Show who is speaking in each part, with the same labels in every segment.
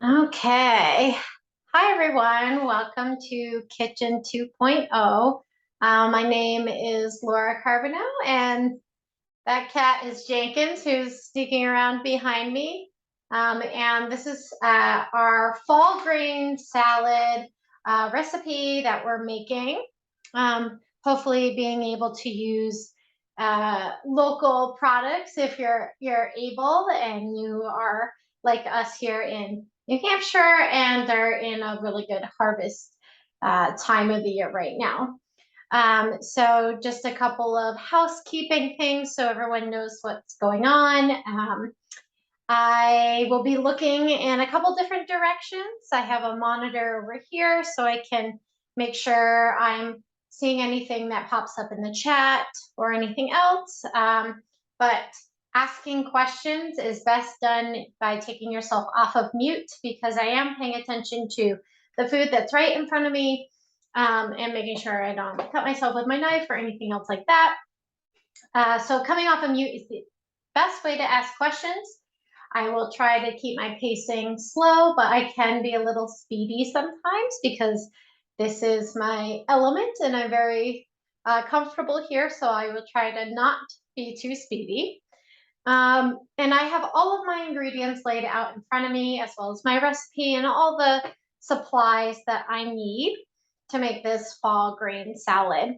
Speaker 1: Okay. Hi, everyone. Welcome to Kitchen 2.0. My name is Laura Carbonneau, and that cat is Jenkins, who's sneaking around behind me. And this is our fall grain salad recipe that we're making. Hopefully, being able to use local products if you're able, and you are like us here in New Hampshire, and they're in a really good harvest time of the year right now. So just a couple of housekeeping things so everyone knows what's going on. I will be looking in a couple different directions. I have a monitor over here so I can make sure I'm seeing anything that pops up in the chat or anything else. But asking questions is best done by taking yourself off of mute, because I am paying attention to the food that's right in front of me, and making sure I don't cut myself with my knife or anything else like that. So coming off of mute is the best way to ask questions. I will try to keep my pacing slow, but I can be a little speedy sometimes because this is my element and I'm very comfortable here. So I will try to not be too speedy. And I have all of my ingredients laid out in front of me, as well as my recipe and all the supplies that I need to make this fall grain salad.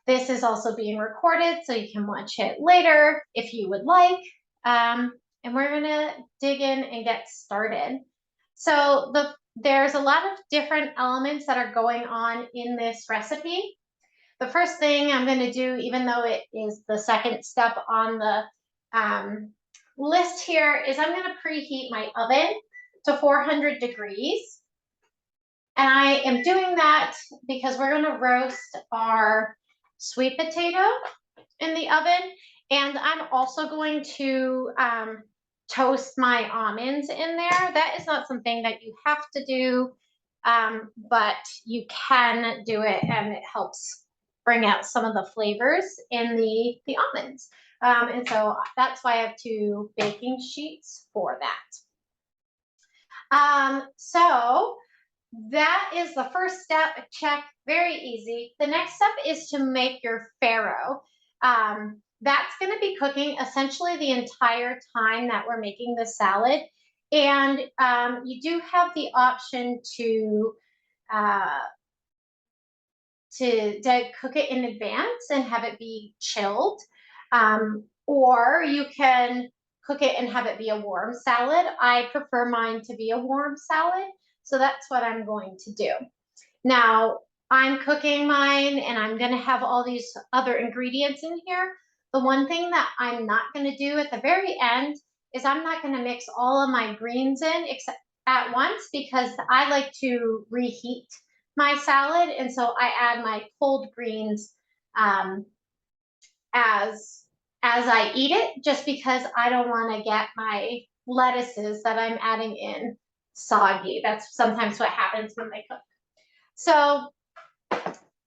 Speaker 1: This is also being recorded, so you can watch it later if you would like. And we're gonna dig in and get started. So there's a lot of different elements that are going on in this recipe. The first thing I'm going to do, even though it is the second step on the list here, is I'm going to preheat my oven to 400 degrees. And I am doing that because we're going to roast our sweet potato in the oven. And I'm also going to toast my almonds in there. That is not something that you have to do, but you can do it, and it helps bring out some of the flavors in the almonds. And so that's why I have two baking sheets for that. So that is the first step. Check, very easy. The next step is to make your farro. That's going to be cooking essentially the entire time that we're making the salad. And you do have the option uh, to cook it in advance and have it be chilled. Or you can cook it and have it be a warm salad. I prefer mine to be a warm salad, so that's what I'm going to do. Now, I'm cooking mine and I'm going to have all these other ingredients in here. The one thing that I'm not going to do at the very end is I'm not going to mix all of my greens in except at once, because I like to reheat my salad, and so I add my cold greens um, as I eat it, just because I don't want to get my lettuces that I'm adding in soggy. That's sometimes what happens when they cook. So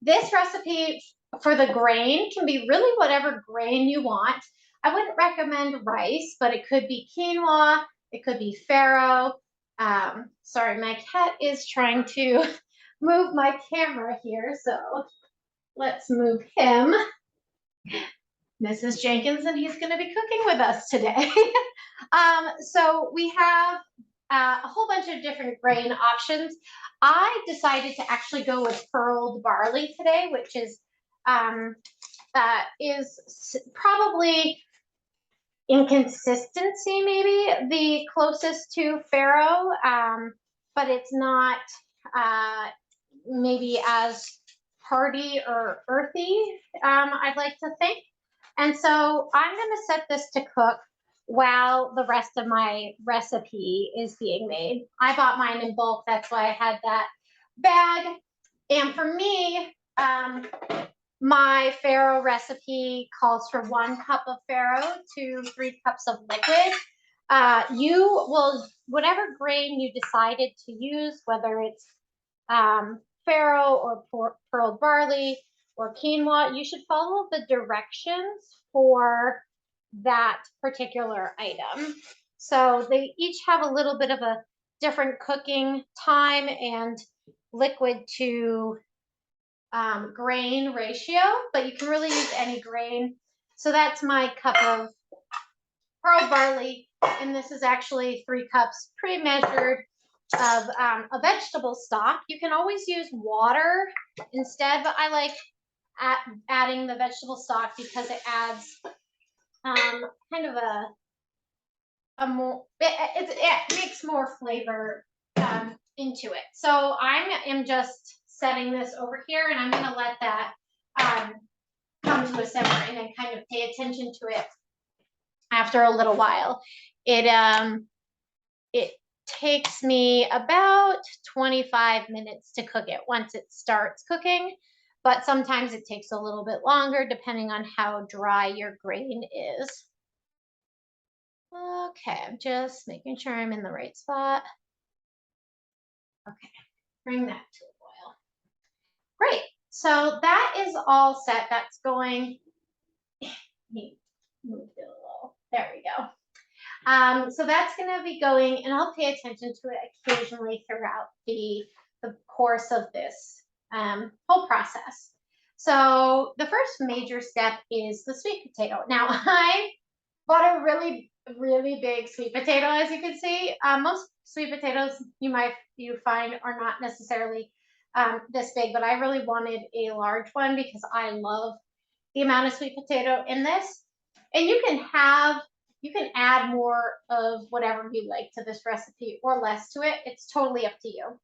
Speaker 1: this recipe for the grain can be really whatever grain you want. I wouldn't recommend rice, but it could be quinoa, it could be farro. Sorry, my cat is trying to move my camera here, so let's move him. Mrs. Jenkins, and he's going to be cooking with us today. So we have a whole bunch of different grain options. I decided to actually go with pearled barley today, which is probably in consistency maybe the closest to farro, but it's not maybe as hearty or earthy, I'd like to think. And so I'm going to set this to cook while the rest of my recipe is being made. I bought mine in bulk. That's why I had that bag. And for me, my farro recipe calls for 1 cup of farro to 3 cups of liquid. You will, whatever grain you decided to use, whether it's farro or pearled barley or quinoa, you should follow the directions for that particular item. So they each have a little bit of a different cooking time and liquid to grain ratio, but you can really use any grain. So that's my cup of pearl barley, and this is actually 3 cups pre-measured of a vegetable stock. You can always use water instead, but I like adding the vegetable stock because it adds kind of a more, it makes more flavor into it. So I am just setting this over here, and I'm going to let that come to a simmer and then kind of pay attention to it after a little while. It takes me about 25 minutes to cook it once it starts cooking, but sometimes it takes a little bit longer depending on how dry your grain is. Okay, I'm just making sure I'm in the right spot. Okay, bring that to a boil. Great, so that is all set. That's going, move it a little, there we go. So that's going to be going, and I'll pay attention to it occasionally throughout the course of this whole process. So the first major step is the sweet potato. Now I bought a really, really big sweet potato, as you can see. Most sweet potatoes you find are not necessarily this big, but I really wanted a large one because I love the amount of sweet potato in this. And you can add more of whatever you like to this recipe or less to it. It's totally up to you.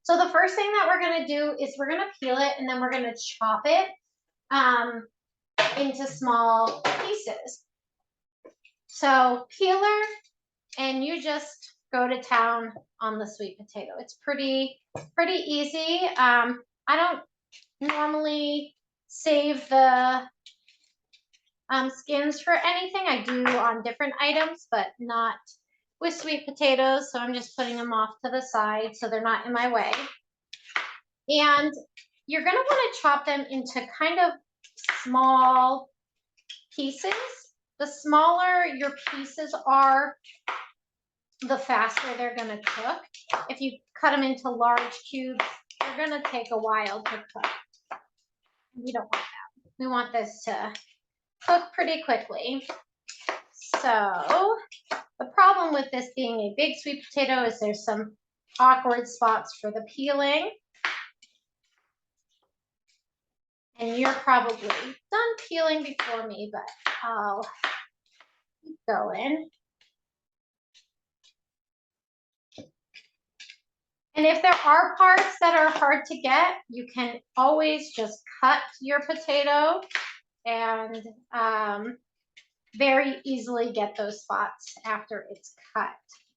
Speaker 1: So the first thing that we're going to do is we're going to peel it, and then we're going to chop it into small pieces. So peeler, and you just go to town on the sweet potato. It's pretty easy. I don't normally save the skins for anything. I do on different items, but not with sweet potatoes. So I'm just putting them off to the side so they're not in my way. And you're going to want to chop them into kind of small pieces. The smaller your pieces are, the faster they're going to cook. If you cut them into large cubes, they're going to take a while to cook. We don't want that. We want this to cook pretty quickly. So the problem with this being a big sweet potato is there's some awkward spots for the peeling. And you're probably done peeling before me, but I'll keep going. And if there are parts that are hard to get, you can always just cut your potato and very easily get those spots after it's cut.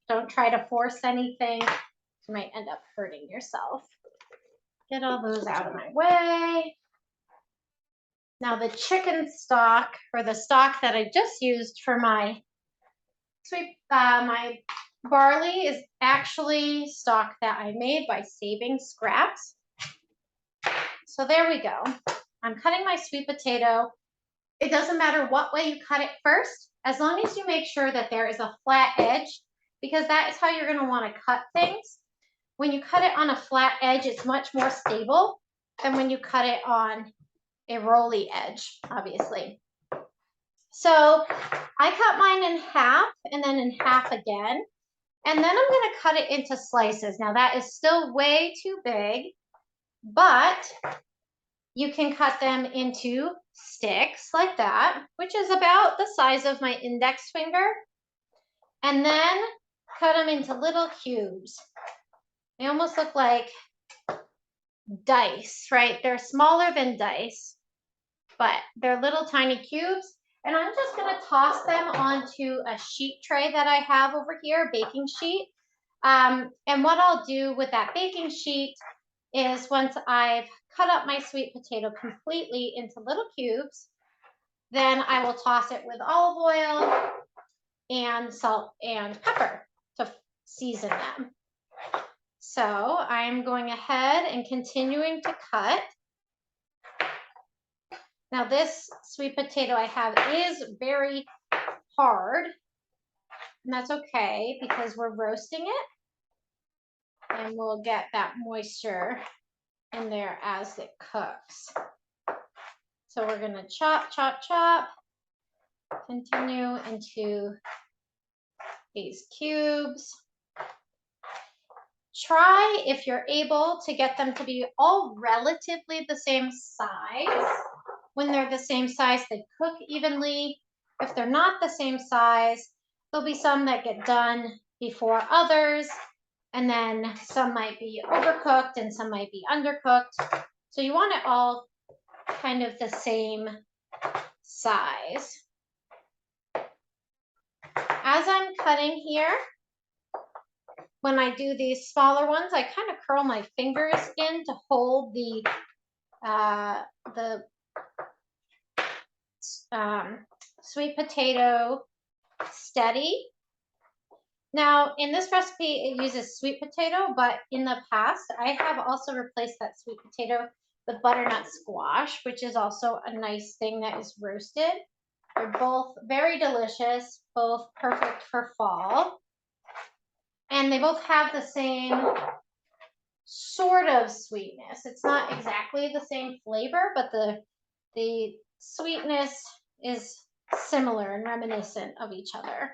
Speaker 1: Don't try to force anything. You might end up hurting yourself. Get all those out of my way. Now the chicken stock, or the stock that I just used for my my barley, is actually stock that I made by saving scraps. So there we go. I'm cutting my sweet potato. It doesn't matter what way you cut it first, as long as you make sure that there is a flat edge, because that is how you're going to want to cut things. When you cut it on a flat edge, it's much more stable than when you cut it on a rolly edge, obviously. So I cut mine in half and then in half again. And then I'm going to cut it into slices. Now that is still way too big, but you can cut them into sticks like that, which is about the size of my index finger. And then cut them into little cubes. They almost look like dice, right? They're smaller than dice, but they're little tiny cubes. And I'm just going to toss them onto a sheet tray that I have over here, baking sheet. And what I'll do with that baking sheet is, once I've cut up my sweet potato completely into little cubes, then I will toss it with olive oil and salt and pepper to season them. So I'm going ahead and continuing to cut. Now this sweet potato I have is very hard, and that's okay because we're roasting it. and we'll get that moisture in there as it cooks. So we're going to chop, chop, chop, continue into these cubes. Try, if you're able, to get them to be all relatively the same size. When they're the same size, they cook evenly. If they're not the same size, there'll be some that get done before others, and then some might be overcooked and some might be undercooked. So you want it all kind of the same size. As I'm cutting here, when I do these smaller ones, I kind of curl my fingers in to hold the sweet potato steady. Now, in this recipe, it uses sweet potato, but in the past, I have also replaced that sweet potato with butternut squash, which is also a nice thing that is roasted. They're both very delicious, both perfect for fall. And they both have the same sort of sweetness. It's not exactly the same flavor, but the sweetness is similar and reminiscent of each other.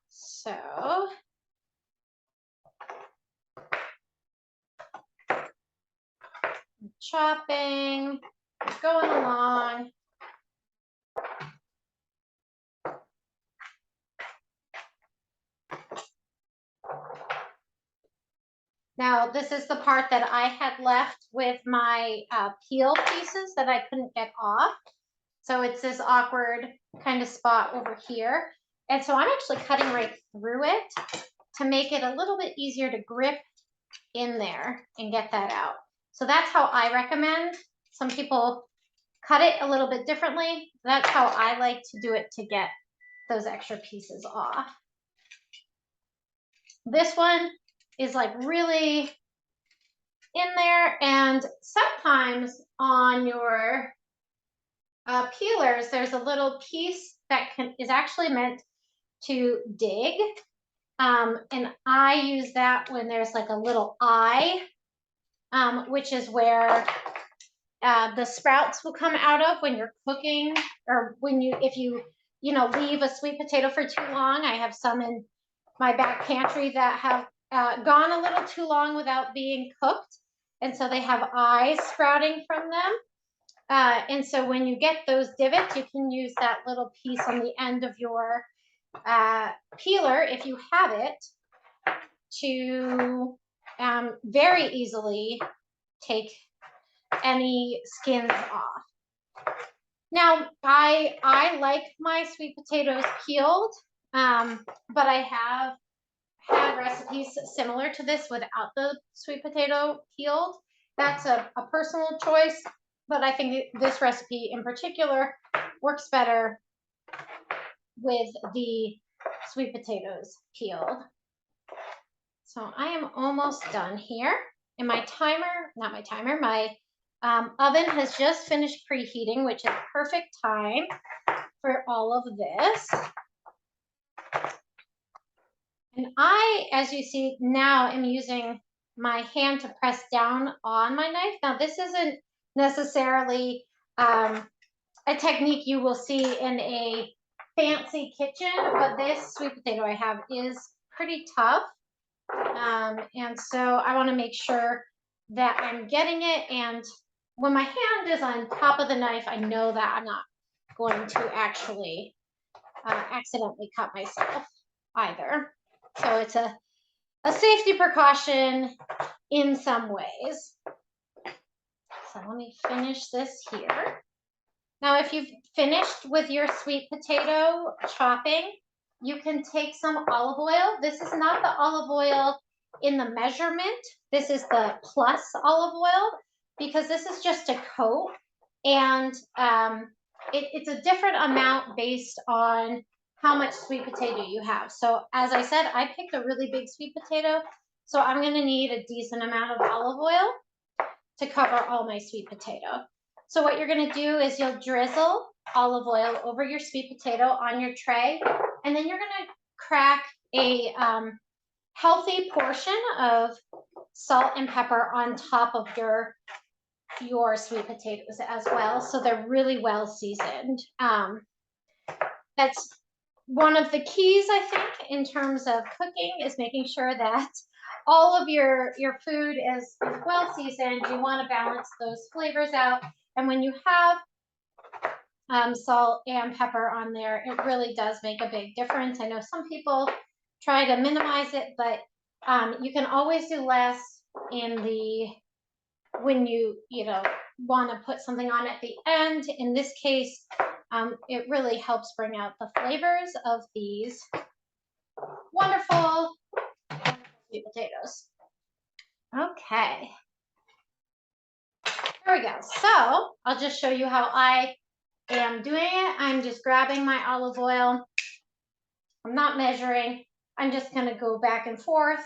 Speaker 1: So chopping, going along. Now, this is the part that I had left with my peel pieces that I couldn't get off. So it's this awkward kind of spot over here. And so I'm actually cutting right through it to make it a little bit easier to grip in there and get that out. So that's how I recommend. Some people cut it a little bit differently. That's how I like to do it to get those extra pieces off. This one is like really in there, and sometimes on your peelers, there's a little piece that is actually meant to dig. And I use that when there's like a little eye, which is where the sprouts will come out of when you're cooking, or if you leave a sweet potato for too long. I have some in my back pantry that have gone a little too long without being cooked, and so they have eyes sprouting from them. And so when you get those divots, you can use that little piece on the end of your peeler, if you have it, to very easily take any skins off. Now, I like my sweet potatoes peeled, but I have had recipes similar to this without the sweet potato peeled. That's a personal choice, but I think this recipe in particular works better with the sweet potatoes peeled. So I am almost done here. And my oven has just finished preheating, which is perfect time for all of this. And I, as you see now, am using my hand to press down on my knife. Now, this isn't necessarily a technique you will see in a fancy kitchen, but this sweet potato I have is pretty tough. And so I want to make sure that I'm getting it. And when my hand is on top of the knife, I know that I'm not going to actually accidentally cut myself either. So it's a safety precaution in some ways. So let me finish this here. Now, if you've finished with your sweet potato chopping, you can take some olive oil. This is not the olive oil in the measurement. This is the plus olive oil, because this is just a coat, and it's a different amount based on how much sweet potato you have. So as I said, I picked a really big sweet potato, so I'm going to need a decent amount of olive oil to cover all my sweet potato. So what you're going to do is you'll drizzle olive oil over your sweet potato on your tray, and then you're going to crack a healthy portion of salt and pepper on top of your sweet potatoes as well, so they're really well seasoned. That's one of the keys, I think, in terms of cooking, is making sure that all of your food is well seasoned. You want to balance those flavors out, and when you have salt and pepper on there, it really does make a big difference. I know some people try to minimize it, but you can always do less in the when you want to put something on at the end. In this case, it really helps bring out the flavors of these wonderful sweet potatoes. Okay, there we go. So I'll just show you how I am doing it. I'm just grabbing my olive oil. I'm not measuring. I'm just going to go back and forth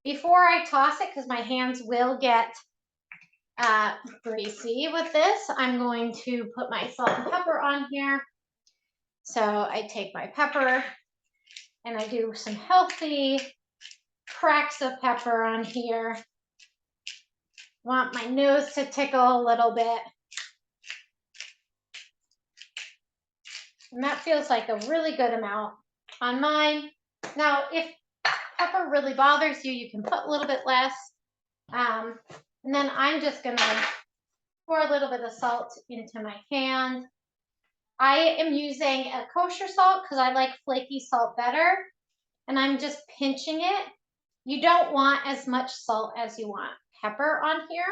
Speaker 1: before I toss it, because my hands will get greasy with this. I'm going to put my salt and pepper on here. So I take my pepper and I do some healthy cracks of pepper on here. Want my nose to tickle a little bit. And that feels like a really good amount on mine. Now, if pepper really bothers you, you can put a little bit less. And then I'm just gonna pour a little bit of salt into my hand. I am using a kosher salt because I like flaky salt better. And I'm just pinching it. You don't want as much salt as you want pepper on here,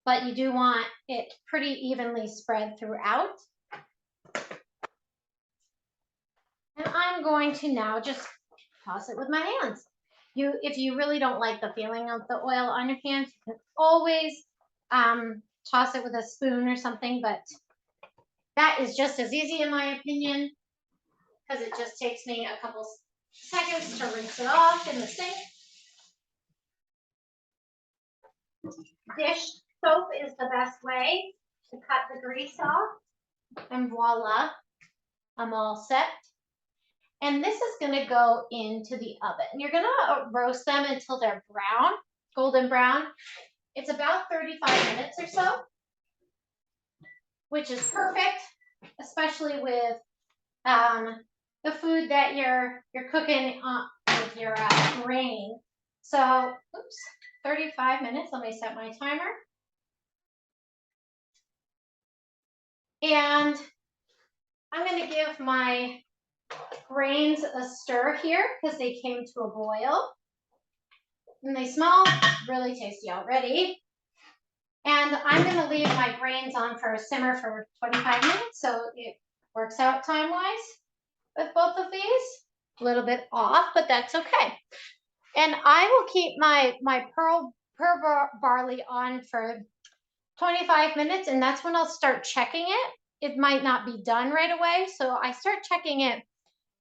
Speaker 1: but you do want it pretty evenly spread throughout. And I'm going to now just toss it with my hands. If you really don't like the feeling of the oil on your hands, you can always toss it with a spoon or something, but that is just as easy in my opinion, because it just takes me a couple seconds to rinse it off in the sink. Dish soap is the best way to cut the grease off, and voila, I'm all set. And this is going to go into the oven. You're going to roast them until they're brown, golden brown. It's about 35 minutes or so, which is perfect, especially with the food that you're cooking with your grain. So, 35 minutes. Let me set my timer. And I'm going to give my grains a stir here because they came to a boil. And they smell really tasty already. And I'm going to leave my grains on for a simmer for 25 minutes, so it works out time-wise with both of these. A little bit off, but that's okay. And I will keep my pearl barley on for 25 minutes, and that's when I'll start checking it. It might not be done right away, so I start checking it,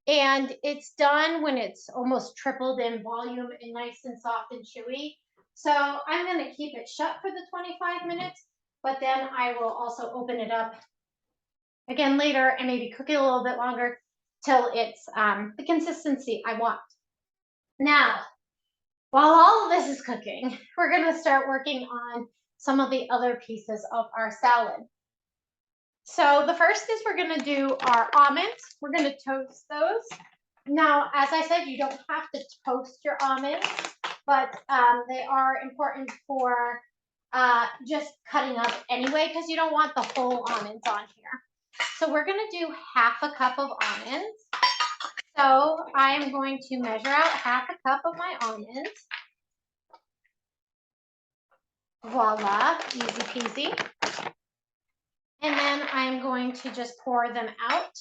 Speaker 1: and it's done when it's almost tripled in volume and nice and soft and chewy. So I'm going to keep it shut for the 25 minutes, but then I will also open it up again later and maybe cook it a little bit longer till it's the consistency I want. Now, while all of this is cooking, we're going to start working on some of the other pieces of our salad. So the first is we're going to do our almonds. We're going to toast those. Now, as I said, you don't have to toast your almonds, but they are important for just cutting up anyway, because you don't want the whole almonds on here. So we're going to do half a cup of almonds. So I am going to measure out half a cup of my almonds. Voila, easy peasy. And then I'm going to just pour them out.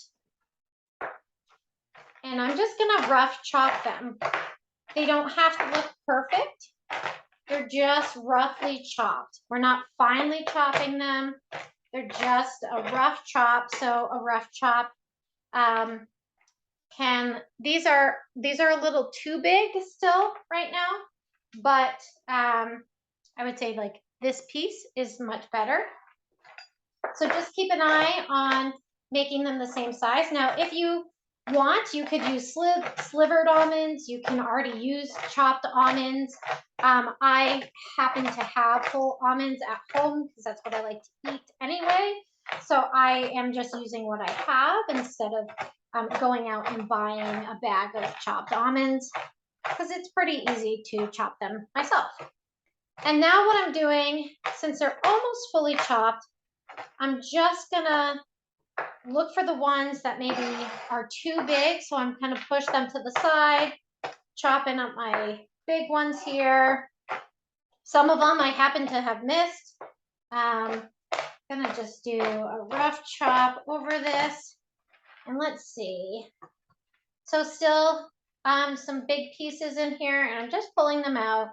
Speaker 1: And I'm just going to rough chop them. They don't have to look perfect. They're just roughly chopped. We're not finely chopping them. They're just a rough chop. So a rough chop these are a little too big still right now, but I would say like this piece is much better. So just keep an eye on making them the same size. Now, if you want, you could use slivered almonds. You can already use chopped almonds. I happen to have whole almonds at home because that's what I like to eat anyway. So I am just using what I have instead of going out and buying a bag of chopped almonds because it's pretty easy to chop them myself. And now what I'm doing, since they're almost fully chopped, I'm just gonna look for the ones that maybe are too big. So I'm kind of push them to the side, chopping up my big ones here. Some of them I happen to have missed. Gonna just do a rough chop over this. And let's see. So still some big pieces in here, and I'm just pulling them out.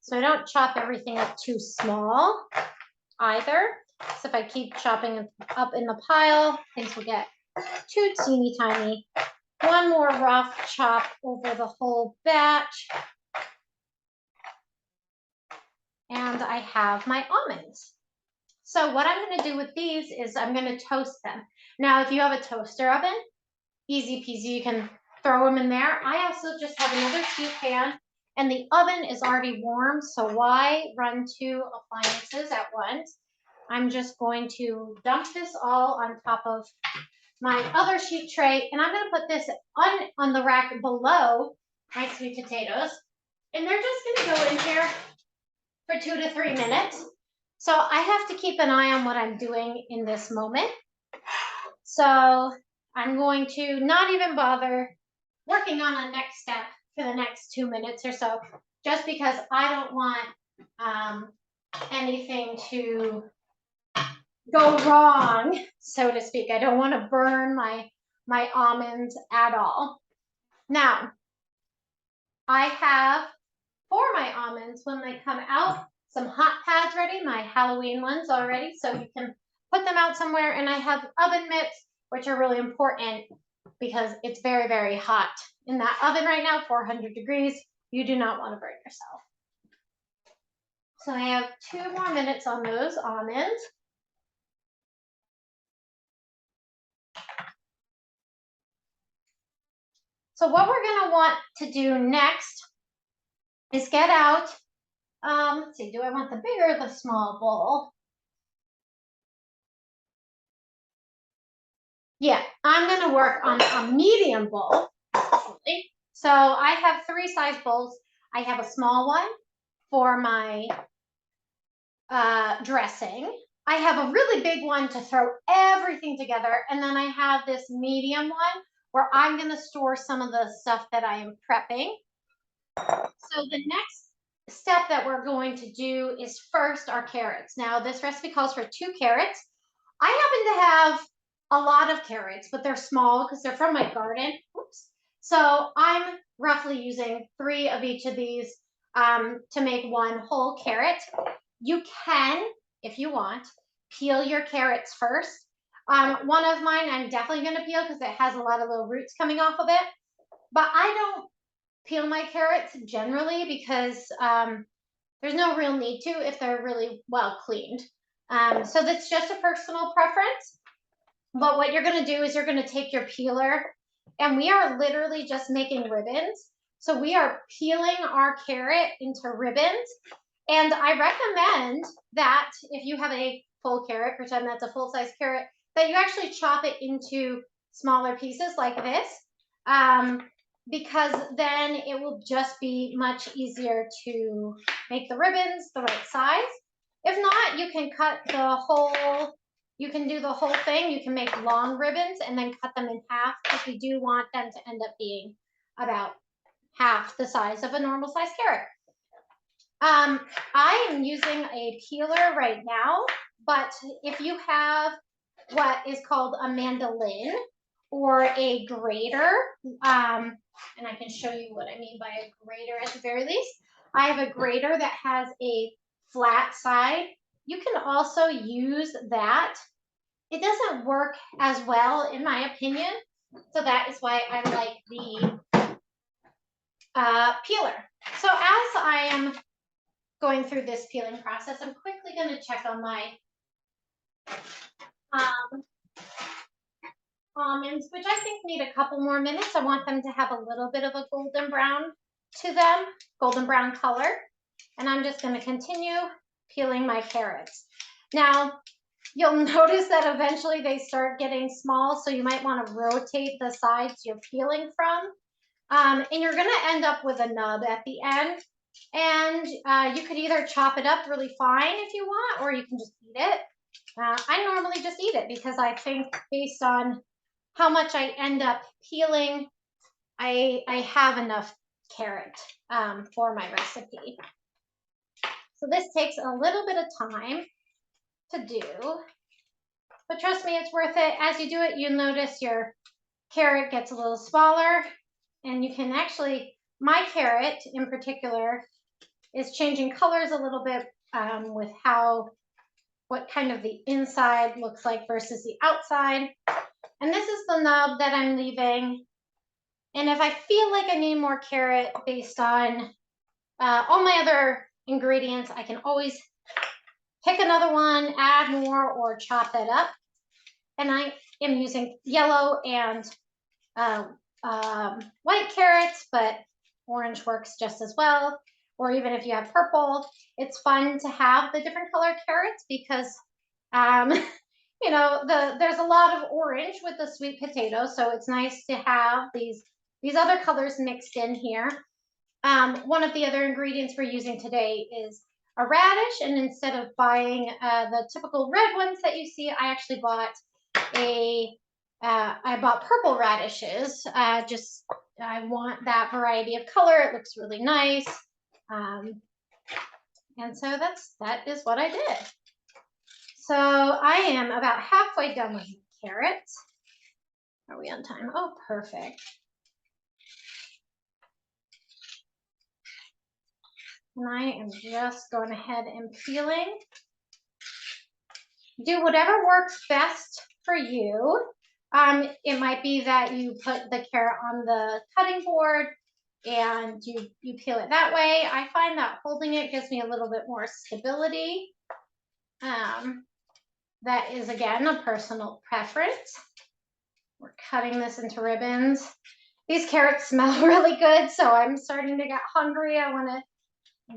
Speaker 1: So I don't chop everything up too small either. So if I keep chopping up in the pile, things will get too teeny tiny. One more rough chop over the whole batch. And I have my almonds. So what I'm going to do with these is I'm going to toast them. Now, if you have a toaster oven, easy peasy, you can throw them in there. I also just have another sheet pan, and the oven is already warm, so why run two appliances at once? I'm just going to dump this all on top of my other sheet tray, and I'm going to put this on the rack below my sweet potatoes, and they're just going to go in here for 2 to 3 minutes. So I have to keep an eye on what I'm doing in this moment. So I'm going to not even bother working on the next step for the next 2 minutes or so, just because I don't want anything to go wrong, so to speak. I don't want to burn my almonds at all. Now, I have for my almonds, when they come out, some hot pads ready, my Halloween ones already, so you can put them out somewhere. And I have oven mitts, which are really important because it's very, very hot in that oven right now, 400 degrees. You do not want to burn yourself. So I have 2 more minutes on those almonds. So what we're going to want to do next is get out, let's see, do I want the big or the small bowl? Yeah, I'm going to work on a medium bowl, actually. So I have 3 size bowls. I have a small one for my dressing. I have a really big one to throw everything together. And then I have this medium one where I'm going to store some of the stuff that I am prepping. So the next step that we're going to do is first our carrots. Now this recipe calls for 2 carrots. I happen to have a lot of carrots, but they're small because they're from my garden. Oops. So I'm roughly using 3 of each of these to make 1 whole carrot. You can, if you want, peel your carrots first. One of mine I'm definitely going to peel because it has a lot of little roots coming off of it. But I don't peel my carrots generally because there's no real need to if they're really well cleaned. So that's just a personal preference. But what you're going to do is you're going to take your peeler, and we are literally just making ribbons. So we are peeling our carrot into ribbons. And I recommend that if you have a full carrot, pretend that's a full-size carrot, that you actually chop it into smaller pieces like this, because then it will just be much easier to make the ribbons the right size. If not, you can cut the whole, you can do the whole thing. You can make long ribbons and then cut them in half, because we do want them to end up being about half the size of a normal size carrot. I am using a peeler right now, but if you have what is called a mandolin or a grater, and I can show you what I mean by a grater at the very least. I have a grater that has a flat side. You can also use that. It doesn't work as well, in my opinion, so that is why I like the peeler. So as I am going through this peeling process, I'm quickly going to check on my almonds, which I think need a couple more minutes. I want them to have a little bit of a golden brown to them, golden brown color. And I'm just going to continue peeling my carrots. Now, you'll notice that eventually they start getting small, so you might want to rotate the sides you're peeling from. And you're going to end up with a nub at the end. And you could either chop it up really fine if you want, or you can just eat it. I normally just eat it because I think based on how much I end up peeling, I have enough carrot for my recipe. So this takes a little bit of time to do, but trust me, it's worth it. As you do it, you'll notice your carrot gets a little smaller, and you can actually, my carrot in particular is changing colors a little bit with what kind of the inside looks like versus the outside. And this is the nub that I'm leaving. And if I feel like I need more carrot based on all my other ingredients, I can always pick another one, add more, or chop it up. And I am using yellow and white carrots, but orange works just as well. Or even if you have purple, it's fun to have the different color carrots because, you know, there's a lot of orange with the sweet potato. So it's nice to have these other colors mixed in here. One of the other ingredients we're using today is a radish. And instead of buying the typical red ones that you see, I actually bought I bought purple radishes. I want that variety of color. It looks really nice. And so that is what I did. So I am about halfway done with the carrots. Are we on time? Oh, perfect. And I am just going ahead and peeling. Do whatever works best for you. It might be that you put the carrot on the cutting board and you peel it that way. I find that holding it gives me a little bit more stability. That is, again, a personal preference. We're cutting this into ribbons. These carrots smell really good, so I'm starting to get hungry. I want to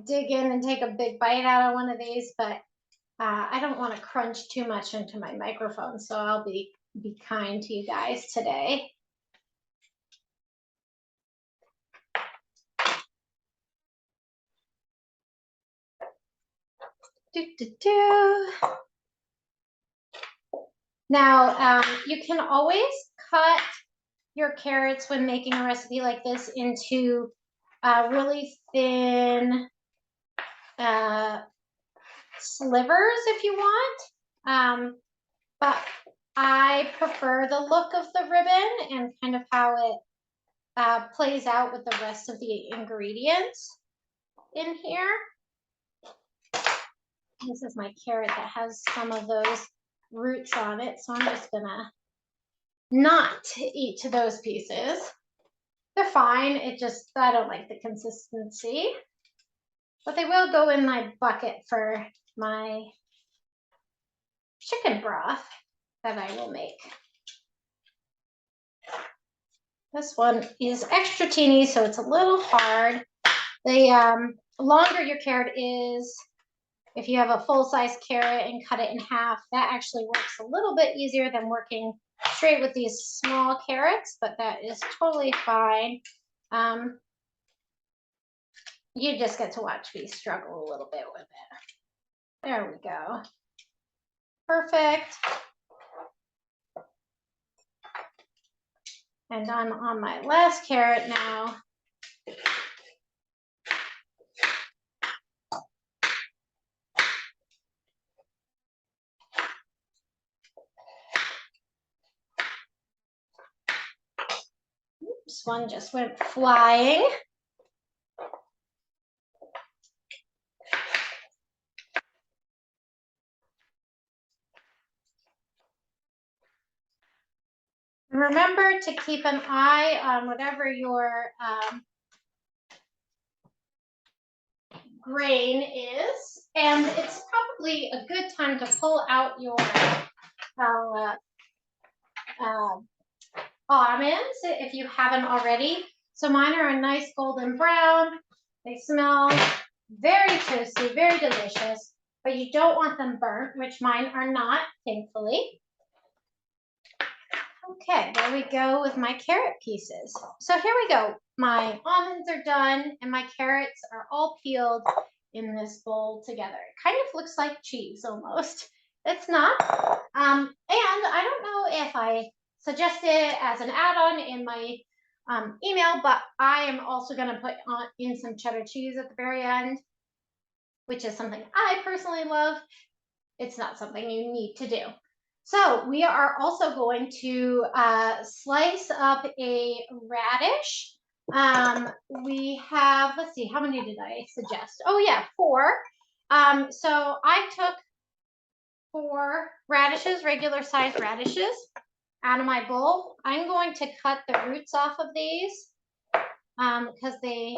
Speaker 1: dig in and take a big bite out of one of these, but I don't want to crunch too much into my microphone, so I'll be kind to you guys today. Now, you can always cut your carrots when making a recipe like this into really thin slivers if you want. But I prefer the look of the ribbon and kind of how it plays out with the rest of the ingredients in here. This is my carrot that has some of those roots on it, so I'm just gonna not eat those pieces. They're fine, I don't like the consistency, but they will go in my bucket for my chicken broth that I will make. This one is extra teeny, so it's a little hard. The longer your carrot is, if you have a full-size carrot and cut it in half, that actually works a little bit easier than working straight with these small carrots, but that is totally fine. You just get to watch me struggle a little bit with it. There we go. Perfect. And I'm on my last carrot now. Oops, one just went flying. Remember to keep an eye on whatever your grain is, and it's probably a good time to pull out your almonds if you haven't already. So mine are a nice golden brown. They smell very toasty, very delicious, but you don't want them burnt, which mine are not, thankfully. Okay, there we go with my carrot pieces. So here we go. My almonds are done and my carrots are all peeled in this bowl together. It kind of looks like cheese almost. It's not. And I don't know if I suggested it as an add-on in my email, but I am also going to put in some cheddar cheese at the very end, which is something I personally love. It's not something you need to do. So we are also going to slice up a radish. We have, let's see, how many did I suggest? Oh yeah, 4. So I took 4 radishes, regular size radishes, out of my bowl. I'm going to cut the roots off of these because they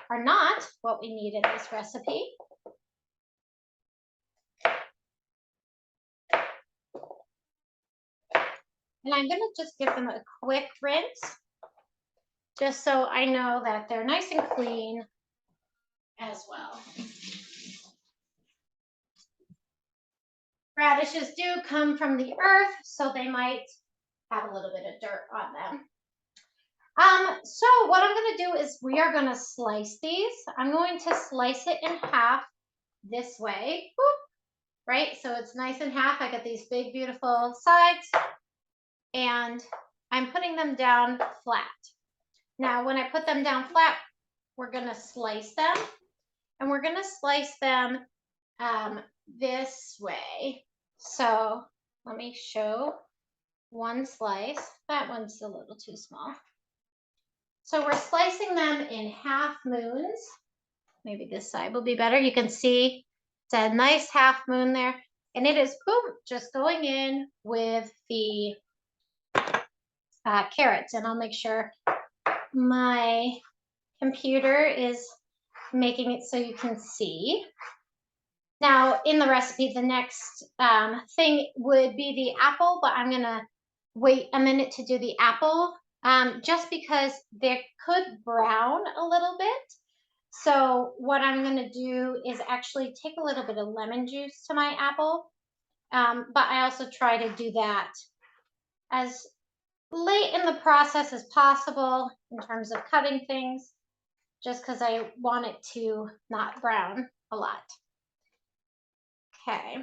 Speaker 1: are not what we need in this recipe. And I'm going to just give them a quick rinse, just so I know that they're nice and clean as well. Radishes do come from the earth, so they might have a little bit of dirt on them. So what I'm going to do is we are going to slice these. I'm going to slice it in half this way, right? So it's nice in half. I got these big, beautiful sides, and I'm putting them down flat. Now, when I put them down flat, we're going to slice them, and we're going to slice them this way. So let me show one slice. That one's a little too small. So we're slicing them in half moons. Maybe this side will be better. You can see it's a nice half moon there. And it is, boom, just going in with the carrots. And I'll make sure my computer is making it so you can see. Now, in the recipe, the next thing would be the apple, but I'm going to wait a minute to do the apple just because they could brown a little bit. So what I'm going to do is actually take a little bit of lemon juice to my apple, but I also try to do that as late in the process as possible in terms of cutting things, just because I want it to not brown a lot. Okay,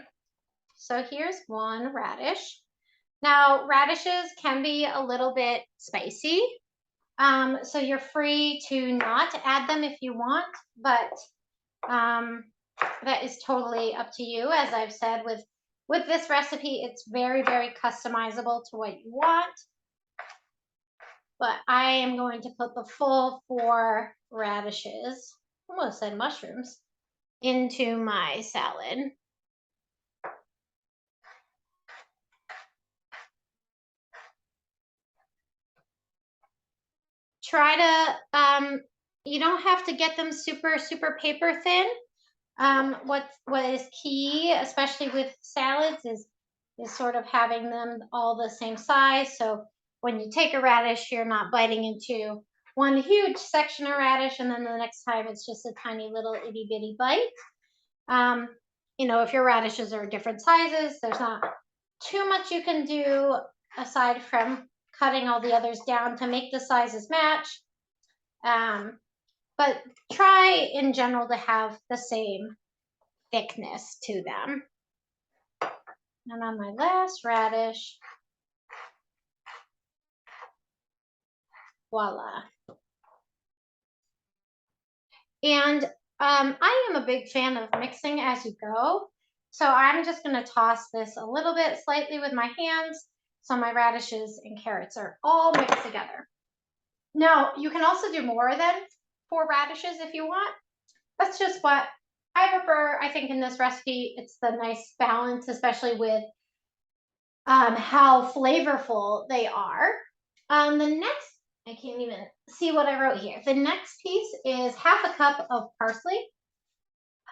Speaker 1: so here's one radish. Now, radishes can be a little bit spicy, so you're free to not add them if you want, but that is totally up to you. As I've said, with this recipe, it's very, very customizable to what you want. But I am going to put the full 4 radishes, almost said mushrooms, into my salad. Try to, you don't have to get them super, super paper thin. What is key, especially with salads, is sort of having them all the same size. So when you take a radish, you're not biting into one huge section of radish, and then the next time it's just a tiny little itty bitty bite. You know, if your radishes are different sizes, there's not too much you can do aside from cutting all the others down to make the sizes match. But try in general to have the same thickness to them. And on my last radish, voila. And I am a big fan of mixing as you go. So I'm just going to toss this a little bit slightly with my hands so my radishes and carrots are all mixed together. Now, you can also do more than 4 radishes if you want. That's just what I prefer. I think in this recipe, it's the nice balance, especially with how flavorful they are. The next, I can't even see what I wrote here. The next piece is half a cup of parsley.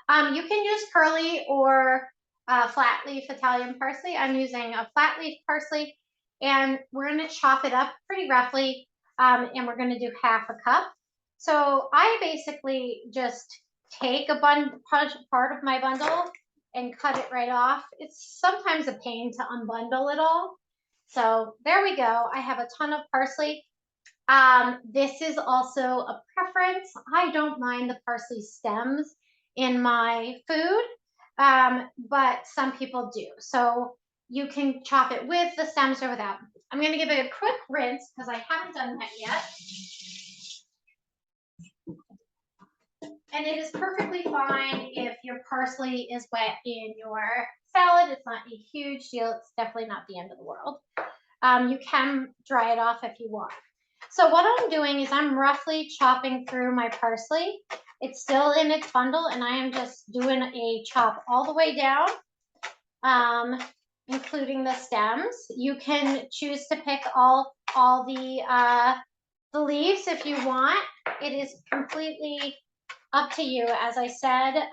Speaker 1: You can use curly or flat leaf Italian parsley. I'm using a flat leaf parsley. and we're going to chop it up pretty roughly, and we're going to do half a cup. So I basically just take a part of my bundle and cut it right off. It's sometimes a pain to unbundle it all. So there we go. I have a ton of parsley. This is also a preference. I don't mind the parsley stems in my food, but some people do. So you can chop it with the stems or without. I'm going to give it a quick rinse because I haven't done that yet. And it is perfectly fine if your parsley is wet in your salad. It's not a huge deal. It's definitely not the end of the world. You can dry it off if you want. So what I'm doing is I'm roughly chopping through my parsley. It's still in its bundle, and I am just doing a chop all the way down, including the stems. You can choose to pick all the leaves if you want. It is completely up to you. As I said,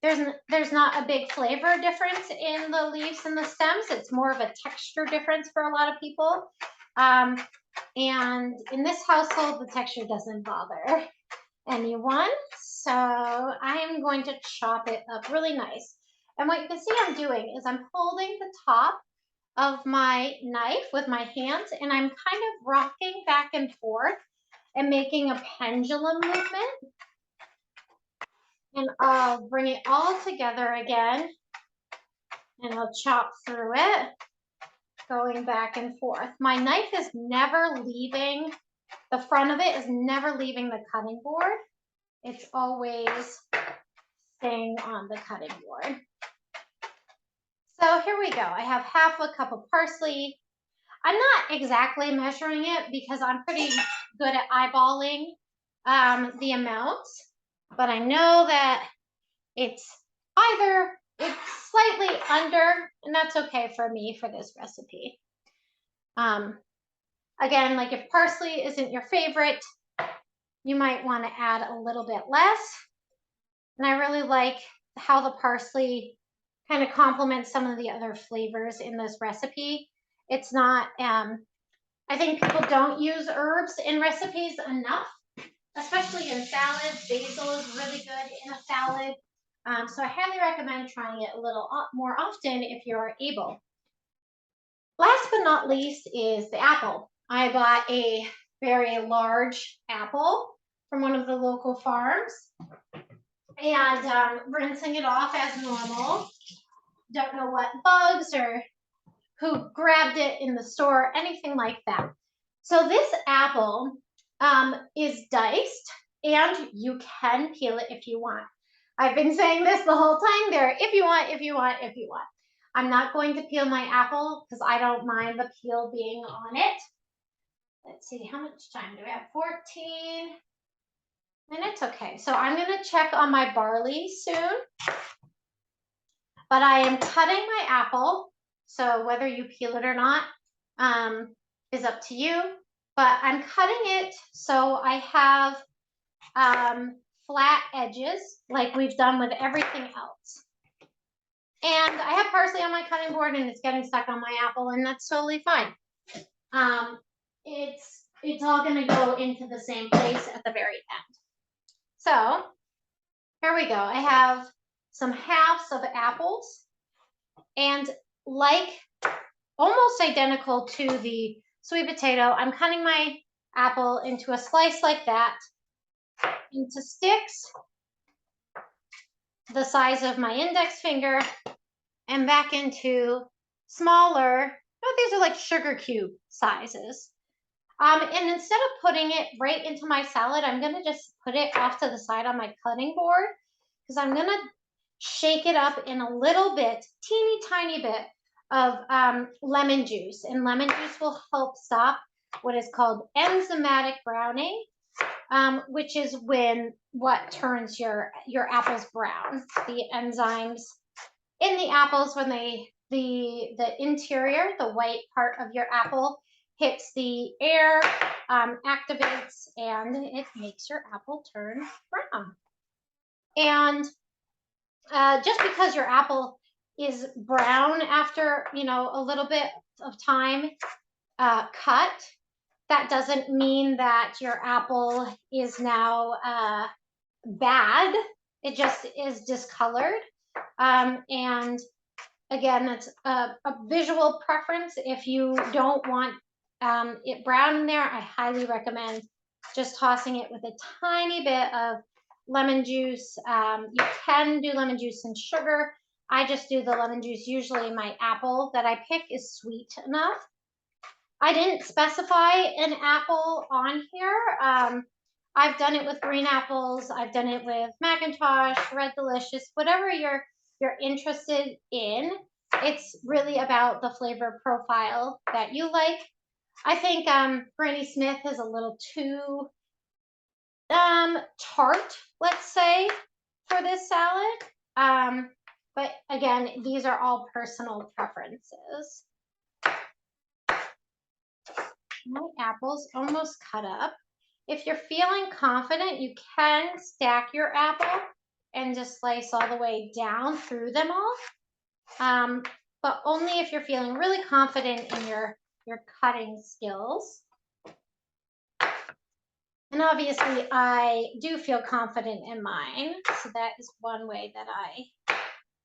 Speaker 1: there's not a big flavor difference in the leaves and the stems. It's more of a texture difference for a lot of people. And in this household, the texture doesn't bother anyone. So I am going to chop it up really nice. And what you can see I'm doing is I'm holding the top of my knife with my hands, and I'm kind of rocking back and forth and making a pendulum movement. And I'll bring it all together again, and I'll chop through it, going back and forth. My knife is never leaving, the front of it is never leaving the cutting board. It's always staying on the cutting board. So here we go. I have half a cup of parsley. I'm not exactly measuring it because I'm pretty good at eyeballing the amounts, but I know that it's slightly under, and that's okay for me for this recipe. Again, like if parsley isn't your favorite, you might want to add a little bit less. And I really like how the parsley kind of complements some of the other flavors in this recipe. It's not, I think people don't use herbs in recipes enough, especially in salads. Basil is really good in a salad. So I highly recommend trying it a little more often if you're able. Last but not least is the apple. I bought a very large apple from one of the local farms, and rinsing it off as normal. Don't know what bugs or who grabbed it in the store, anything like that. So this apple is diced, and you can peel it if you want. I've been saying this the whole time there, if you want, if you want, if you want. I'm not going to peel my apple because I don't mind the peel being on it. Let's see, how much time do we have? 14 minutes, okay. So I'm gonna check on my barley soon, but I am cutting my apple. So whether you peel it or not is up to you, but I'm cutting it so I have flat edges like we've done with everything else. And I have parsley on my cutting board and it's getting stuck on my apple, and that's totally fine. It's all gonna go into the same place at the very end. So here we go. I have some halves of apples, and like almost identical to the sweet potato, I'm cutting my apple into a slice like that, into sticks the size of my index finger, and back into smaller, these are like sugar cube sizes. And instead of putting it right into my salad, I'm gonna just put it off to the side on my cutting board, because I'm gonna shake it up in a little bit, teeny tiny bit of lemon juice. And lemon juice will help stop what is called enzymatic browning, which is when what turns your apples brown. The enzymes in the apples, when the interior, the white part of your apple hits the air, activates, and it makes your apple turn brown. And just because your apple is brown after, you know, a little bit of time cut, that doesn't mean that your apple is now bad. It just is discolored. And again, it's a visual preference. If you don't want it brown in there, I highly recommend just tossing it with a tiny bit of lemon juice. You can do lemon juice and sugar. I just do the lemon juice. Usually my apple that I pick is sweet enough. I didn't specify an apple on here. I've done it with green apples. I've done it with Macintosh, Red Delicious, whatever you're interested in. It's really about the flavor profile that you like. I think Granny Smith is a little too tart, let's say, for this salad. But again, these are all personal preferences. My apple's almost cut up. If you're feeling confident, you can stack your apple and just slice all the way down through them all. But only if you're feeling really confident in your cutting skills. And obviously I do feel confident in mine. So that is one way that I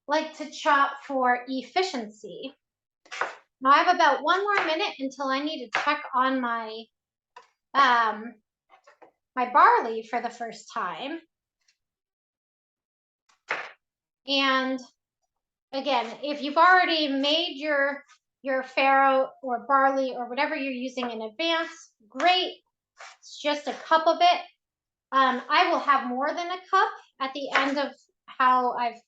Speaker 1: like to chop for efficiency. Now I have about 1 more minute until I need to check on my my barley for the first time. And again, if you've already made your farro or barley or whatever you're using in advance, great. It's just a cup of it. I will have more than a cup at the end of how I've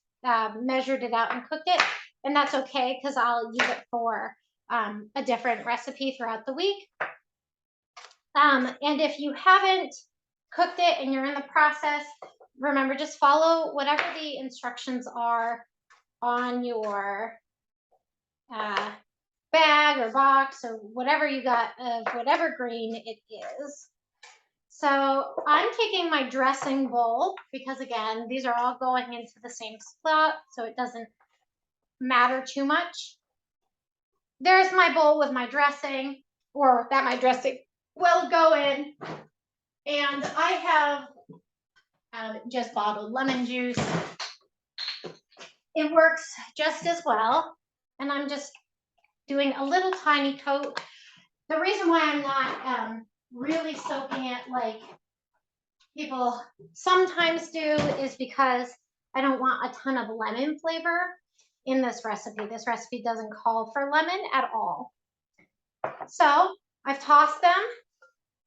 Speaker 1: measured it out and cooked it. And that's okay because I'll use it for a different recipe throughout the week. And if you haven't cooked it and you're in the process, remember, just follow whatever the instructions are on your bag or box or whatever you got of whatever grain it is. So I'm taking my dressing bowl because, again, these are all going into the same spot, so it doesn't matter too much. There's my bowl with my dressing, or that my dressing will go in. And I have just bottled lemon juice. It works just as well. And I'm just doing a little tiny coat. The reason why I'm not really soaking it like people sometimes do is because I don't want a ton of lemon flavor in this recipe. This recipe doesn't call for lemon at all. So I've tossed them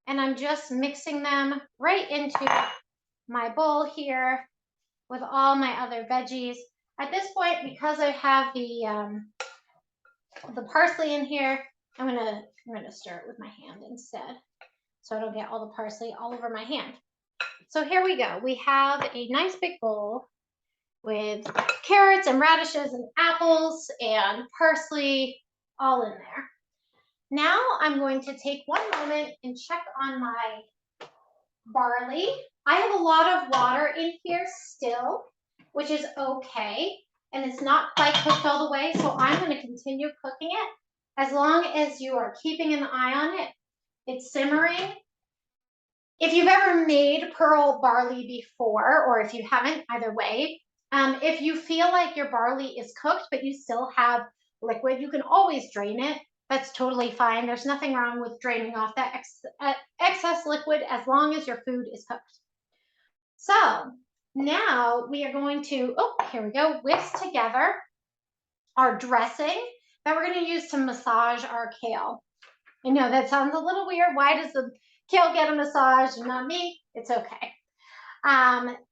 Speaker 1: and I'm just mixing them right into my bowl here with all my other veggies. At this point, because I have the parsley in here, I'm gonna stir it with my hand instead, so I don't get all the parsley all over my hand. So here we go. We have a nice big bowl with carrots and radishes and apples and parsley all in there. Now I'm going to take 1 moment and check on my barley. I have a lot of water in here still, which is okay. And it's not quite cooked all the way, so I'm going to continue cooking it. As long as you are keeping an eye on it, it's simmering. If you've ever made pearl barley before, or if you haven't, either way, if you feel like your barley is cooked, but you still have liquid, you can always drain it. That's totally fine. There's nothing wrong with draining off that excess liquid as long as your food is cooked. So now we are going to, here we go, whisk together our dressing that we're going to use to massage our kale. I know that sounds a little weird. Why does the kale get a massage and not me? It's okay.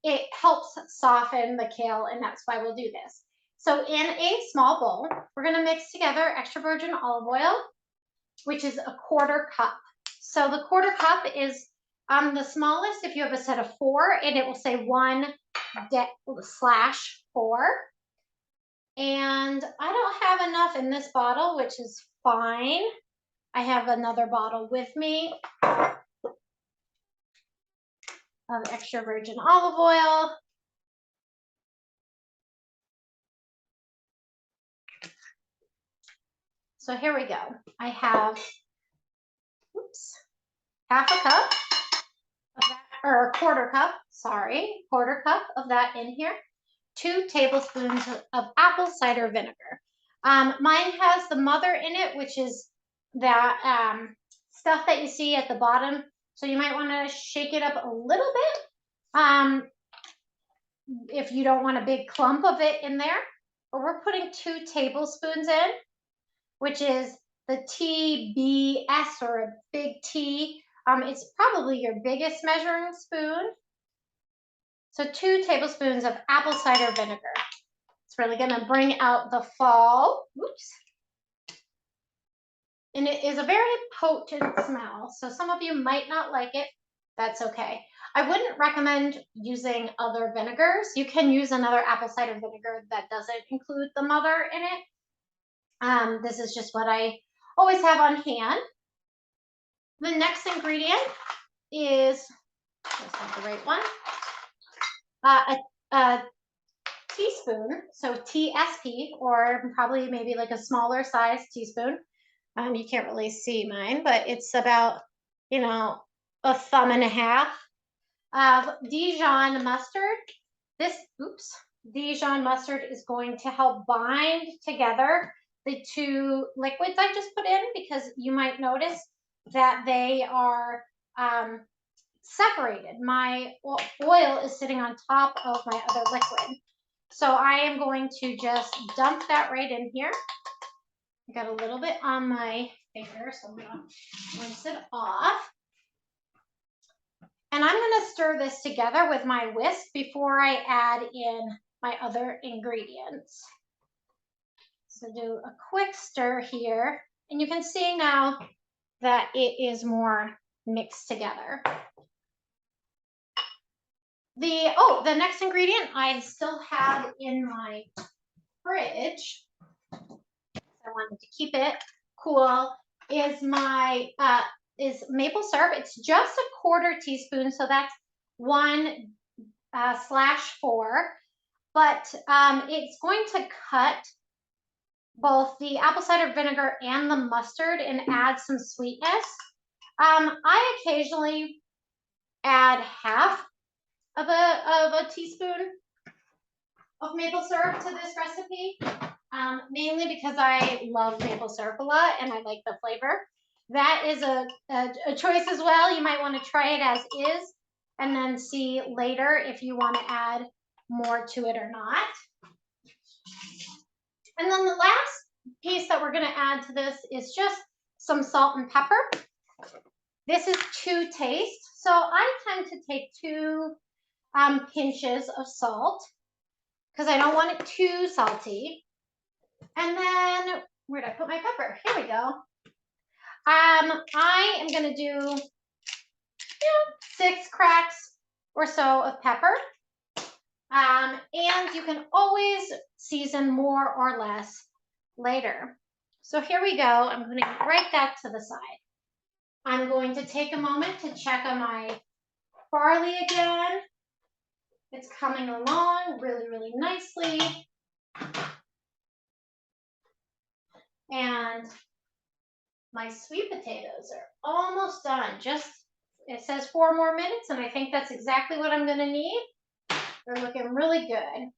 Speaker 1: It helps soften the kale, and that's why we'll do this. So in a small bowl, we're going to mix together extra virgin olive oil, which is a 1/4 cup. So the 1/4 cup is the smallest. If you have a set of 4, and it will say 1/4. And I don't have enough in this bottle, which is fine. I have another bottle with me of extra virgin olive oil. So here we go. I have, oops, half a cup of that, or a quarter cup, sorry, quarter cup of that in here. 2 tablespoons of apple cider vinegar. Mine has the mother in it, which is that stuff that you see at the bottom. So you might want to shake it up a little bit if you don't want a big clump of it in there. But we're putting 2 tablespoons in, which is the TBS, or a big T. It's probably your biggest measuring spoon. So 2 tablespoons of apple cider vinegar. It's really going to bring out the fall. Oops. And it is a very potent smell. So some of you might not like it. That's okay. I wouldn't recommend using other vinegars. You can use another apple cider vinegar that doesn't include the mother in it. This is just what I always have on hand. The next ingredient is, let's have the right one, a teaspoon, so TSP, or probably maybe like a smaller size teaspoon. You can't really see mine, but it's about, you know, a thumb and a half of Dijon mustard. This, Dijon mustard is going to help bind together the 2 liquids I just put in, because you might notice that they are separated. My oil is sitting on top of my other liquid. So I am going to just dump that right in here. I got a little bit on my finger, so I'm going to rinse it off. And I'm going to stir this together with my whisk before I add in my other ingredients. So do a quick stir here, and you can see now that it is more mixed together. The next ingredient I still have in my fridge, I wanted to keep it cool, is my maple syrup. It's just a quarter teaspoon, so that's 1/4, but it's going to cut both the apple cider vinegar and the mustard and add some sweetness. I occasionally add half of a teaspoon of maple syrup to this recipe, mainly because I love maple syrup a lot and I like the flavor. That is a choice as well. You might want to try it as is and then see later if you want to add more to it or not. And then the last piece that we're going to add to this is just some salt and pepper. This is to taste. So I tend to take 2 pinches of salt because I don't want it too salty. And then, where did I put my pepper? Here we go. I am going to do 6 cracks or so of pepper. And you can always season more or less later. So here we go. I'm going to write that to the side. I'm going to take a moment to check on my barley again. It's coming along really, really nicely. And my sweet potatoes are almost done. It says 4 more minutes, and I think that's exactly what I'm going to need. They're looking really good.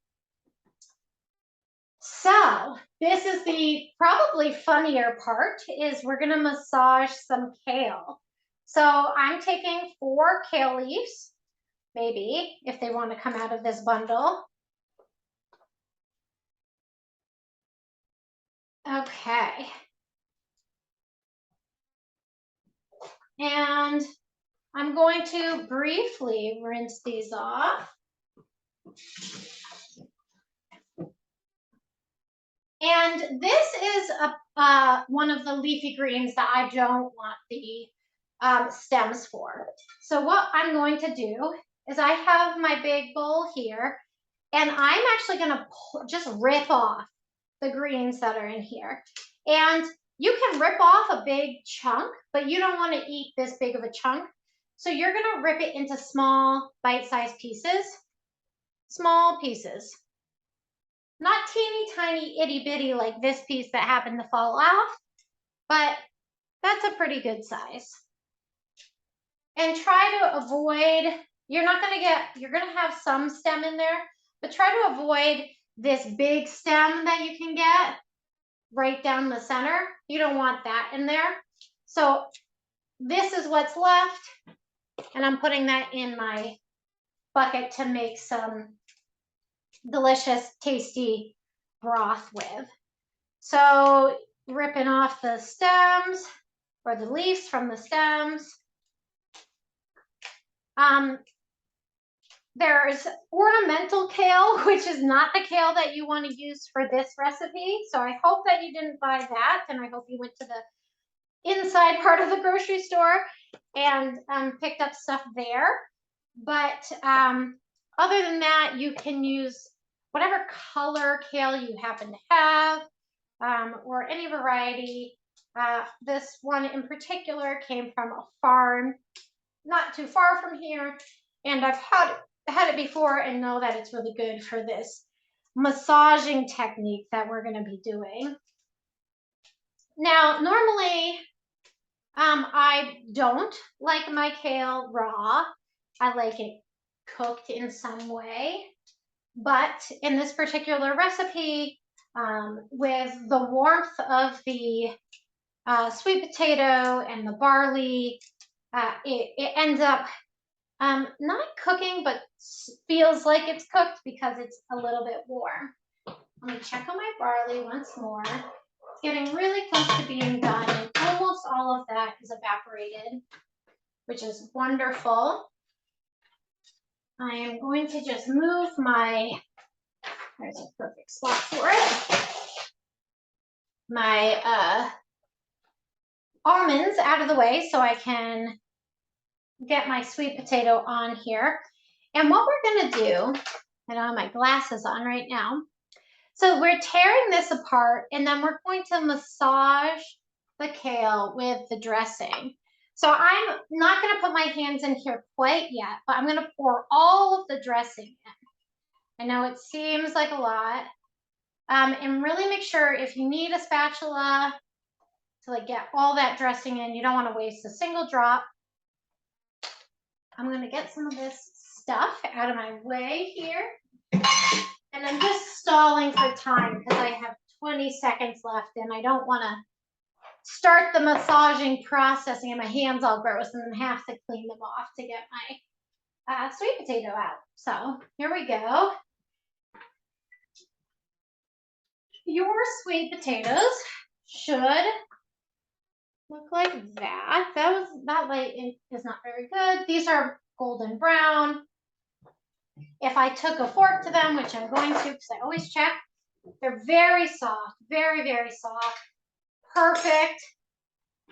Speaker 1: So this is the probably funnier part, is we're going to massage some kale. So I'm taking 4 kale leaves, maybe, if they want to come out of this bundle. Okay. And I'm going to briefly rinse these off. And this is one of the leafy greens that I don't want the stems for. So what I'm going to do is I have my big bowl here, and I'm actually going to just rip off the greens that are in here. And you can rip off a big chunk, but you don't want to eat this big of a chunk. So you're going to rip it into small bite-sized pieces. Small pieces. Not teeny tiny itty bitty like this piece that happened to fall off. but that's a pretty good size. And try to avoid, you're going to have some stem in there, but try to avoid this big stem that you can get right down the center. You don't want that in there. So this is what's left, and I'm putting that in my bucket to make some delicious, tasty broth with. So ripping off the stems or the leaves from the stems. There's ornamental kale, which is not the kale that you want to use for this recipe. So I hope that you didn't buy that, and I hope you went to the inside part of the grocery store and picked up stuff there. But other than that, you can use whatever color kale you happen to have, or any variety. This one in particular came from a farm not too far from here, and I've had it before and know that it's really good for this massaging technique that we're going to be doing. Now, normally, I don't like my kale raw. I like it cooked in some way. But in this particular recipe, with the warmth of the sweet potato and the barley, it ends up not cooking, but feels like it's cooked because it's a little bit warm. Let me check on my barley once more. It's getting really close to being done, and almost all of that is evaporated, which is wonderful. I am going to just move there's a perfect spot for it, my almonds out of the way so I can get my sweet potato on here. And what we're going to do, I don't have my glasses on right now, so we're tearing this apart, and then we're going to massage the kale with the dressing. So I'm not going to put my hands in here quite yet, but I'm going to pour all of the dressing in. I know it seems like a lot, and really make sure if you need a spatula to like get all that dressing in, you don't want to waste a single drop. I'm going to get some of this stuff out of my way here. And I'm just stalling for time because I have 20 seconds left and I don't want to start the massaging process and get my hands all gross and then have to clean them off to get my sweet potato out. So here we go. Your sweet potatoes should look like that. That light is not very good. These are golden brown. If I took a fork to them, which I'm going to because I always check, they're very soft, very, very soft, perfect,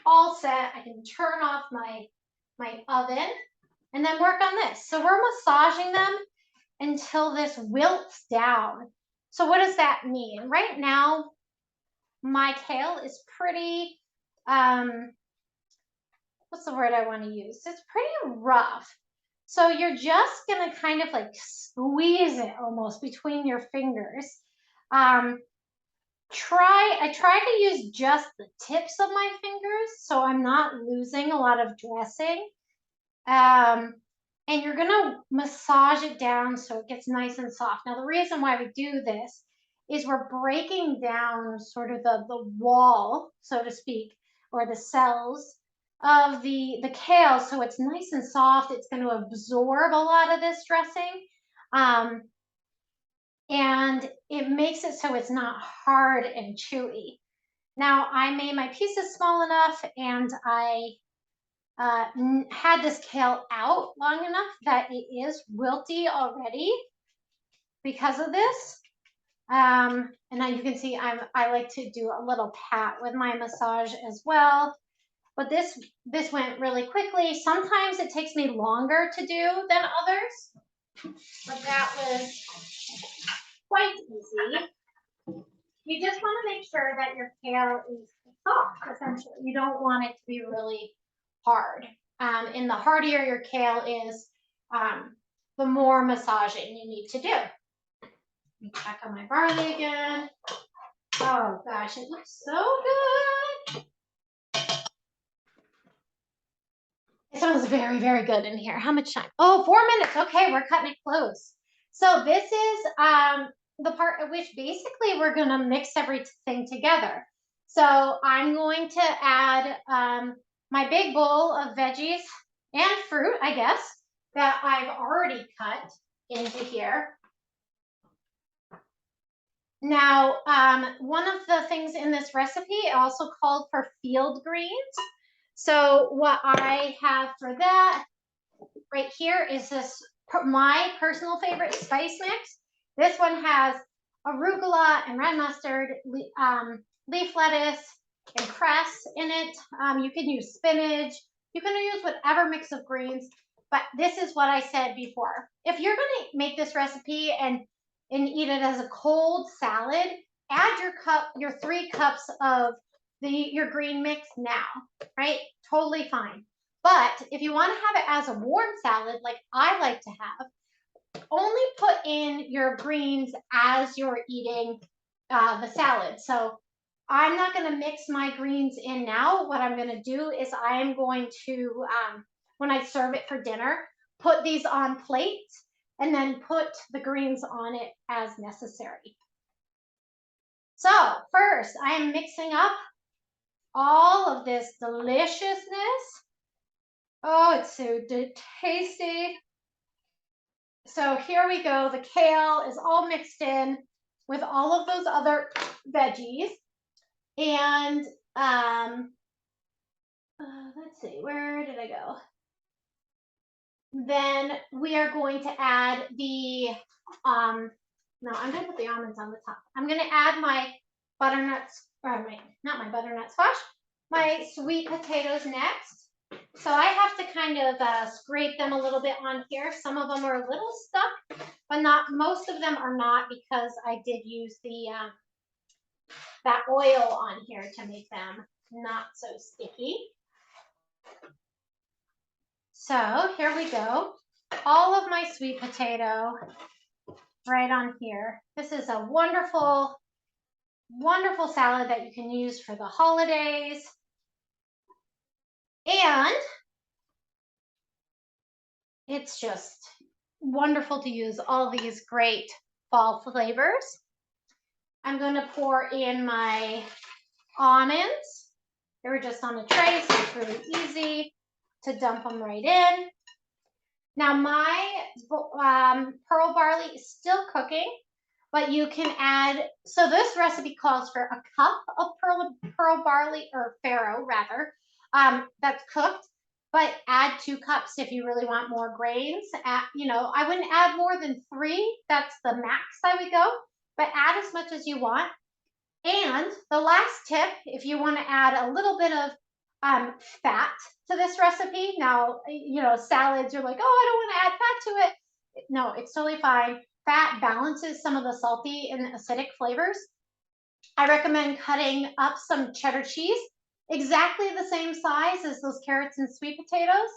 Speaker 1: all set. I can turn off my oven and then work on this. So we're massaging them until this wilts down. So what does that mean? Right now, my kale is pretty, what's the word I want to use? It's pretty rough. So you're just going to kind of like squeeze it almost between your fingers. I try to use just the tips of my fingers so I'm not losing a lot of dressing. And you're going to massage it down so it gets nice and soft. Now, the reason why we do this is we're breaking down sort of the wall, so to speak, or the cells of the kale so it's nice and soft. It's going to absorb a lot of this dressing. And it makes it so it's not hard and chewy. Now, I made my pieces small enough and I had this kale out long enough that it is wilty already because of this. And now you can see I like to do a little pat with my massage as well. But this went really quickly. Sometimes it takes me longer to do than others, but that was quite easy. You just want to make sure that your kale is soft, essentially. You don't want it to be really hard. And the hardier your kale is, the more massaging you need to do. Let me check on my barley again. Oh gosh, it looks so good. It smells very, very good in here. How much time? Oh, 4 minutes. Okay, we're cutting it close. So this is the part at which basically we're going to mix everything together. So I'm going to add my big bowl of veggies and fruit, I guess, that I've already cut into here. Now, one of the things in this recipe also called for field greens. So what I have for that right here is this, my personal favorite spice mix. This one has arugula and red mustard, leaf lettuce, and cress in it. You can use spinach. You can use whatever mix of greens, but this is what I said before. If you're going to make this recipe and eat it as a cold salad, add your 3 cups of your green mix now, right? Totally fine. But if you want to have it as a warm salad, like I like to have, only put in your greens as you're eating the salad. So I'm not going to mix my greens in now. What I'm going to do is I am going to, when I serve it for dinner, put these on plates and then put the greens on it as necessary. So first, I am mixing up all of this deliciousness. Oh, it's so tasty. So here we go. The kale is all mixed in with all of those other veggies. And let's see, where did I go? Then we are going to add the, no, I'm going to put the almonds on the top. I'm going to add my butternuts, or not my butternut squash, my sweet potatoes next. So I have to kind of scrape them a little bit on here. Some of them are a little stuck, but not most of them are not, because I did use the that oil on here to make them not so sticky. So here we go. All of my sweet potato right on here. This is a wonderful, wonderful salad that you can use for the holidays. And it's just wonderful to use all these great fall flavors. I'm going to pour in my almonds. They were just on a tray, so it's really easy to dump them right in. Now my pearl barley is still cooking, but you can add, so this recipe calls for a cup of pearl barley, or farro rather, that's cooked, but add 2 cups if you really want more grains. I wouldn't add more than 3. That's the max I would go, but add as much as you want. And the last tip, if you want to add a little bit of fat to this recipe. Now, salads, you're like, oh, I don't want to add fat to it. No, it's totally fine. Fat balances some of the salty and acidic flavors. I recommend cutting up some cheddar cheese, exactly the same size as those carrots and sweet potatoes.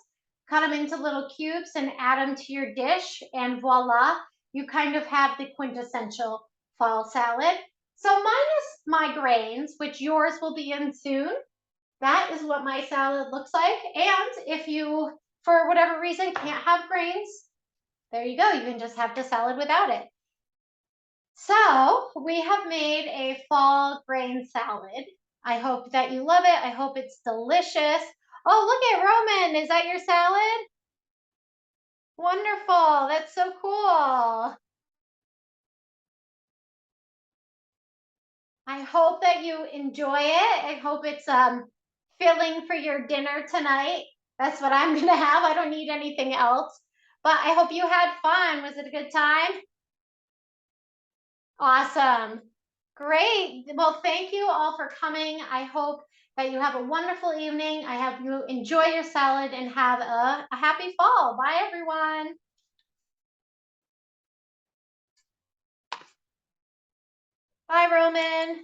Speaker 1: Cut them into little cubes and add them to your dish, and voila, you kind of have the quintessential fall salad. So minus my grains, which yours will be in soon, that is what my salad looks like. And if you, for whatever reason, can't have grains, there you go. You can just have the salad without it. So we have made a fall grain salad. I hope that you love it. I hope it's delicious. Oh, look at Roman. Is that your salad? Wonderful. That's so cool. I hope that you enjoy it. I hope it's filling for your dinner tonight. That's what I'm going to have. I don't need anything else. But I hope you had fun. Was it a good time? Awesome. Great. Well, thank you all for coming. I hope that you have a wonderful evening. I hope you enjoy your salad and have a happy fall. Bye, everyone. Bye, Roman.